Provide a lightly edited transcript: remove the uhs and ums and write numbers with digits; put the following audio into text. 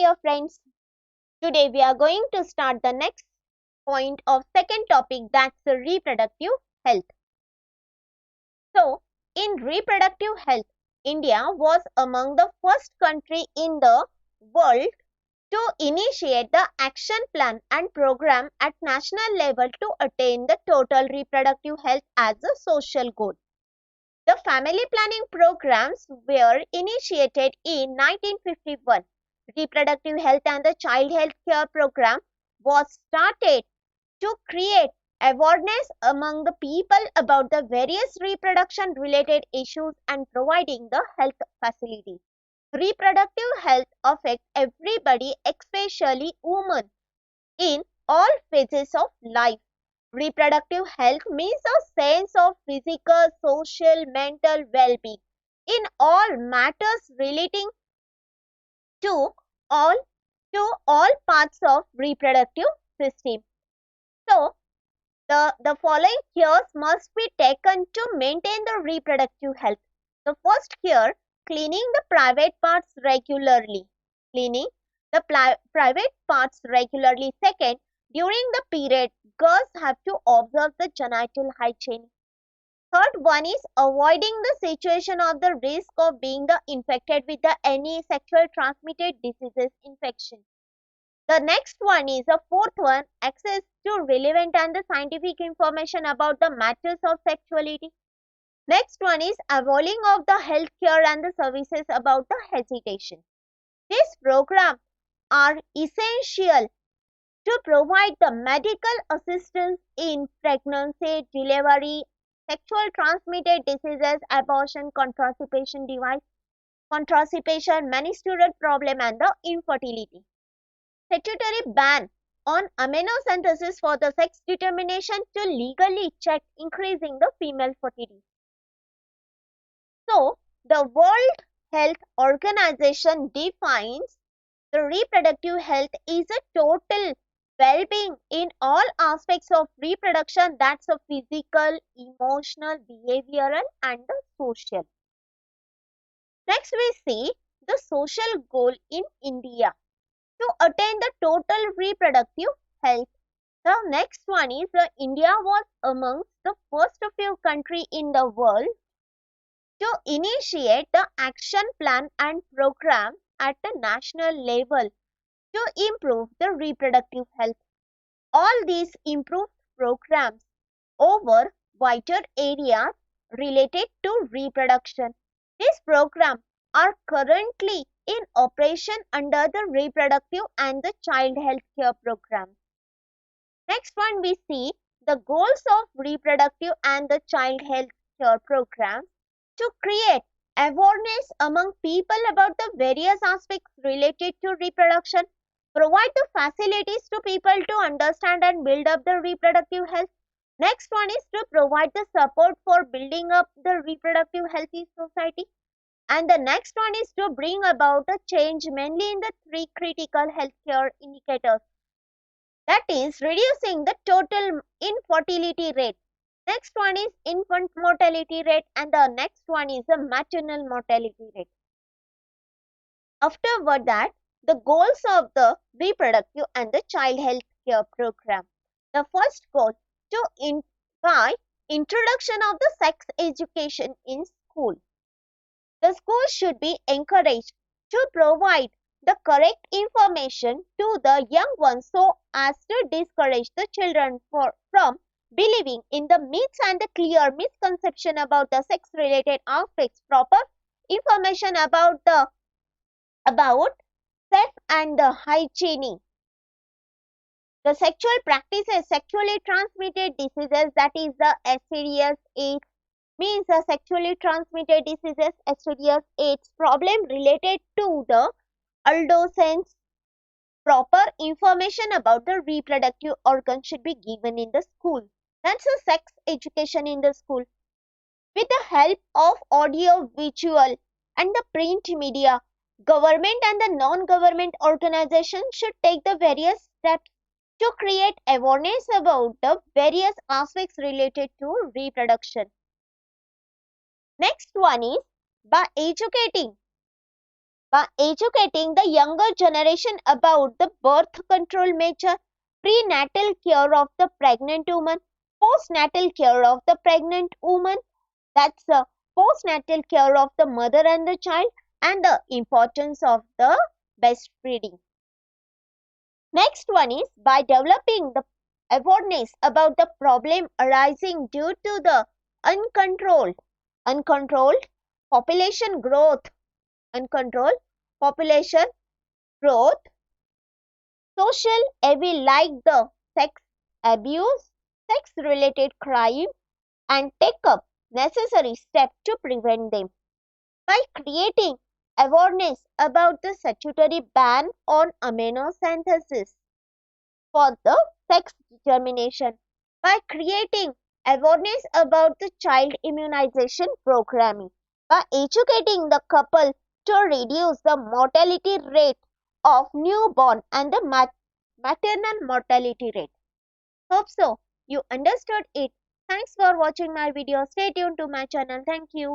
dear friends. Today we are going to start the next point of second topic, that's the reproductive health. So, in reproductive health, India was among the first country in the world to initiate the action plan and program at national level to attain the total reproductive health as a social goal. The family planning programs were initiated in 1951. Reproductive health and the child health care program was started to create awareness among the people about the various reproduction related issues and providing the health facilities. Reproductive health affects everybody, especially women, in all phases of life. Reproductive health means a sense of physical, social, mental well-being in all matters relating to all parts of reproductive system. So, the following cares must be taken to maintain the reproductive health. The first care, cleaning the private parts regularly. Cleaning the private parts regularly. Second, during the period, girls have to observe the genital hygiene. Third one is avoiding the situation of the risk of being infected with any sexual transmitted diseases infection. The next one is the fourth one, access to relevant and the scientific information about the matters of sexuality. Next one is availing of the health care and the services about the hesitation. These programs are essential to provide the medical assistance in pregnancy, delivery, sexual transmitted diseases, abortion, contraception device, contraception, menstrual problem and the infertility. Statutory ban on amniocentesis for the sex determination to legally check increasing the female fertility. So, the World Health Organization defines the reproductive health is a total well-being in all aspects of reproduction, that's a physical, emotional, behavioral and the social. Next we see the social goal in India to attain the total reproductive health. The next one is India was amongst the first few countries in the world to initiate the action plan and program at the national level to improve the reproductive health. All these improved programs over wider areas related to reproduction. These programs are currently in operation under the reproductive and the child health care program. Next one we see the goals of reproductive and the child health care program to create awareness among people about the various aspects related to reproduction, provide the facilities to people to understand and build up the reproductive health. Next one is to provide the support for building up the reproductive health in society. And the next one is to bring about a change mainly in the three critical healthcare indicators. That is reducing the total infertility rate. Next one is infant mortality rate and the next one is the maternal mortality rate. Afterward that, the goals of the reproductive and the child health care program. The first goal by introduction of the sex education in school. The school should be encouraged to provide the correct information to the young ones so as to discourage the children from believing in the myths and the clear misconception about the sex related aspects. Proper information about sex and the hygiene. The sexual practices, sexually transmitted diseases, that is the STDs, AIDS, means the sexually transmitted diseases, STDs, AIDS, problem related to the adolescents. Proper information about the reproductive organ should be given in the school. That's a sex education in the school. With the help of audio, visual and the print media, government and the non-government organizations should take the various steps to create awareness about the various aspects related to reproduction. Next one is by educating by educating the younger generation about the birth control measure, prenatal care of the pregnant woman, postnatal care of the pregnant woman, that's the postnatal care of the mother and the child, and the importance of the breastfeeding. Next one is by developing the awareness about the problem arising due to the uncontrolled population growth, uncontrolled population growth, social evil like the sex abuse, sex related crime, and take up necessary steps to prevent them. By creating awareness about the statutory ban on amniocentesis for the sex determination, by creating awareness about the child immunization programming, by educating the couple to reduce the mortality rate of newborn and the maternal mortality rate. Hope so you understood it. Thanks for watching my video. Stay tuned to my channel. Thank you.